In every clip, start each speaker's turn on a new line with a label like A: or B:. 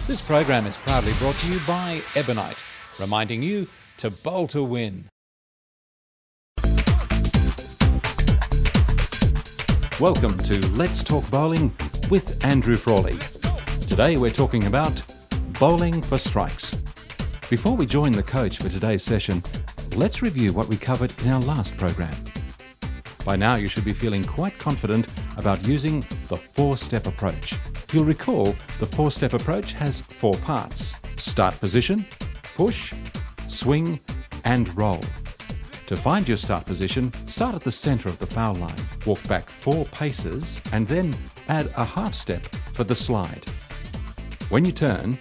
A: This program is proudly brought to you by Ebonite, reminding you to bowl to win. Welcome to Let's Talk Bowling with Andrew Frawley. Today we're talking about bowling for strikes. Before we join the coach for today's session, let's review what we covered in our last program. By now you should be feeling quite confident about using the four-step approach. You'll recall the four-step approach has four parts: start position, push, swing and roll. To find your start position, start at the centre of the foul line, walk back 4 paces and then add a half step for the slide. When you turn,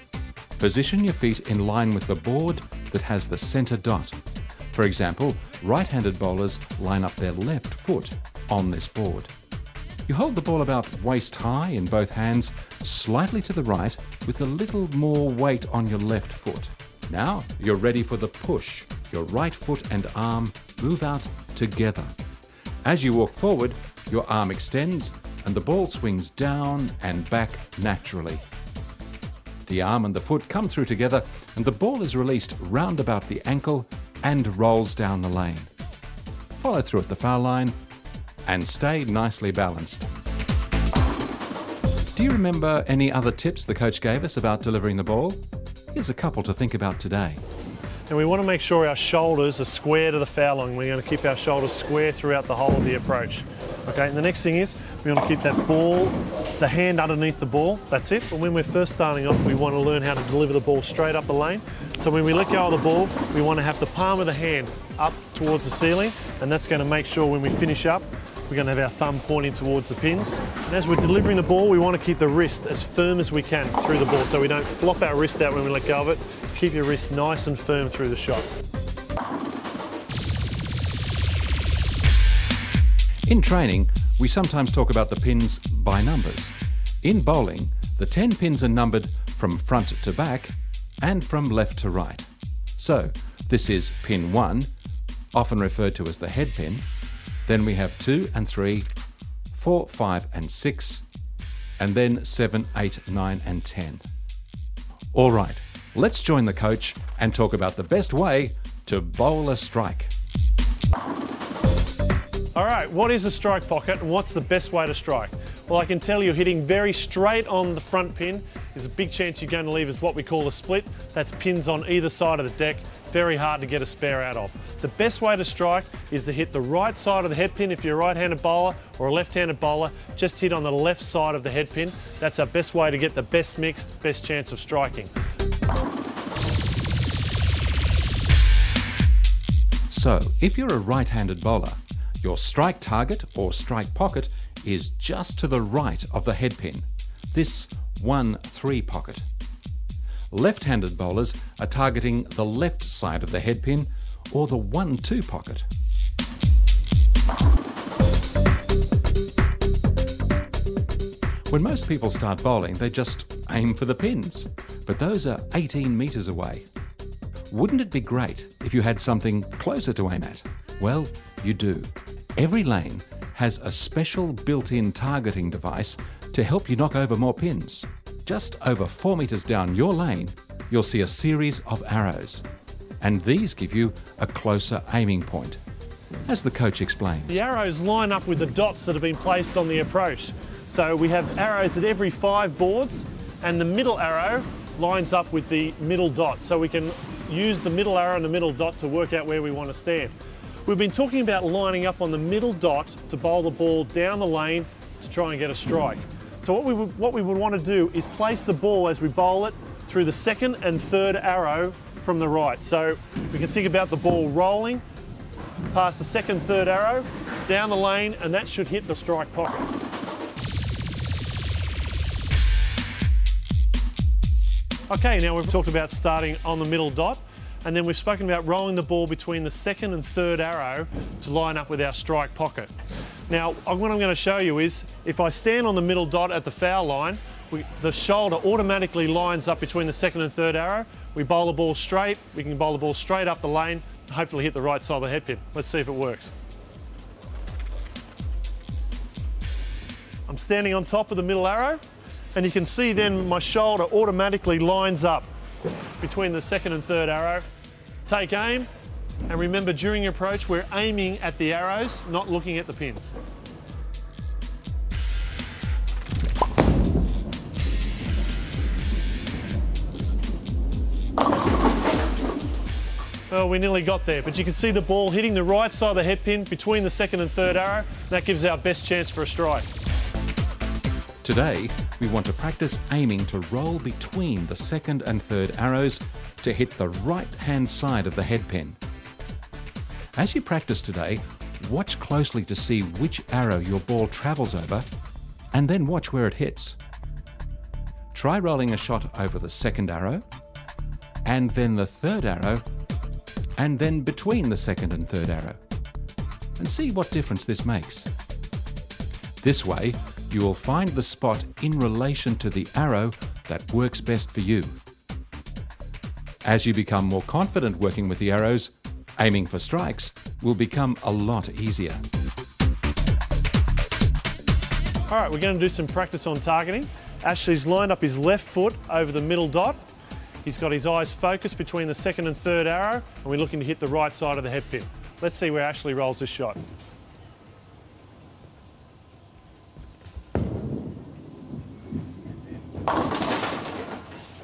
A: position your feet in line with the board that has the centre dot. For example, right-handed bowlers line up their left foot on this board. You hold the ball about waist high in both hands, slightly to the right with a little more weight on your left foot. Now you're ready for the push. Your right foot and arm move out together. As you walk forward, your arm extends and the ball swings down and back naturally. The arm and the foot come through together and the ball is released round about the ankle and rolls down the lane. Follow through at the foul line and stay nicely balanced. Do you remember any other tips the coach gave us about delivering the ball? Here's a couple to think about today.
B: And we want to make sure our shoulders are square to the foul line. We're going to keep our shoulders square throughout the whole of the approach. Okay, and the next thing is we want to keep that ball, the hand underneath the ball, that's it. But when we're first starting off, we want to learn how to deliver the ball straight up the lane. So when we let go of the ball, we want to have the palm of the hand up towards the ceiling, and that's going to make sure when we finish up, we're going to have our thumb pointing towards the pins. And as we're delivering the ball, we want to keep the wrist as firm as we can through the ball so we don't flop our wrist out when we let go of it. Keep your wrist nice and firm through the shot.
A: In training, we sometimes talk about the pins by numbers. In bowling, the 10 pins are numbered from front to back and from left to right. So, this is pin 1, often referred to as the head pin. Then we have 2 and 3, 4, 5 and 6, and then 7, 8, 9 and 10. All right, let's join the coach and talk about the best way to bowl a strike.
B: All right, what is a strike pocket and what's the best way to strike? Well, I can tell you hitting very straight on the front pin is a big chance you're going to leave as what we call a split. That's pins on either side of the deck, very hard to get a spare out of. The best way to strike is to hit the right side of the head pin if you're a right-handed bowler or a left-handed bowler, just hit on the left side of the head pin. That's our best way to get the best mix, best chance of striking.
A: So, if you're a right-handed bowler, your strike target or strike pocket is just to the right of the head pin, this 1-3 pocket. Left-handed bowlers are targeting the left side of the head pin or the 1-2 pocket. When most people start bowling, they just aim for the pins, but those are 18 metres away. Wouldn't it be great if you had something closer to aim at? Well, you do. Every lane has a special built-in targeting device to help you knock over more pins. Just over 4 metres down your lane, you'll see a series of arrows, and these give you a closer aiming point, as the coach explains.
B: The arrows line up with the dots that have been placed on the approach. So we have arrows at every 5 boards, and the middle arrow lines up with the middle dot, so we can use the middle arrow and the middle dot to work out where we want to stand. We've been talking about lining up on the middle dot to bowl the ball down the lane to try and get a strike. So what we would want to do is place the ball as we bowl it through the second and third arrow from the right. So we can think about the ball rolling past the second, third arrow, down the lane, and that should hit the strike pocket. Okay, now we've talked about starting on the middle dot, and then we've spoken about rolling the ball between the second and third arrow to line up with our strike pocket. Now, what I'm going to show you is, if I stand on the middle dot at the foul line, the shoulder automatically lines up between the second and third arrow. We bowl the ball straight, we can bowl the ball straight up the lane, and hopefully hit the right side of the head pin. Let's see if it works. I'm standing on top of the middle arrow, And you can see then my shoulder automatically lines up between the second and third arrow. Take aim, and remember during your approach we're aiming at the arrows, not looking at the pins. Well, we nearly got there, but you can see the ball hitting the right side of the head pin between the second and third arrow. That gives our best chance for a strike.
A: Today, we want to practice aiming to roll between the second and third arrows to hit the right-hand side of the head pin. As you practice today, watch closely to see which arrow your ball travels over, and then watch where it hits. Try rolling a shot over the second arrow, and then the third arrow, and then between the second and third arrow, and see what difference this makes. This way, you will find the spot in relation to the arrow that works best for you. As you become more confident working with the arrows, aiming for strikes will become a lot easier.
B: All right, we're going to do some practice on targeting. Ashley's lined up his left foot over the middle dot. He's got his eyes focused between the second and third arrow, and we're looking to hit the right side of the head pin. Let's see where Ashley rolls this shot.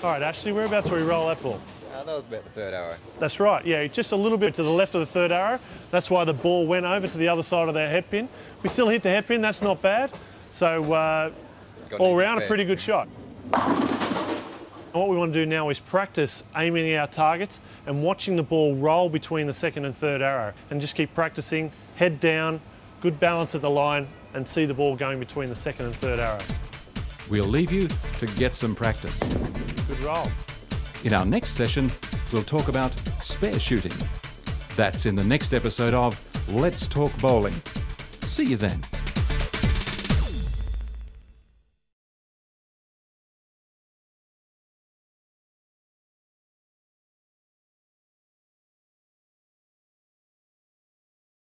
B: All right, Ashley, whereabouts will we roll that ball?
C: That was about the third arrow.
B: That's right, yeah, just a little bit to the left of the third arrow. That's why the ball went over to the other side of their head pin. We still hit the head pin, that's not bad. So all round, a pretty good shot. And what we want to do now is practice aiming our targets and watching the ball roll between the second and third arrow. And just keep practicing, head down, good balance at the line, and see the ball going between the second and third arrow.
A: We'll leave you to get some practice.
B: Good roll.
A: In our next session, we'll talk about spare shooting. That's in the next episode of Let's Talk Bowling. See you then.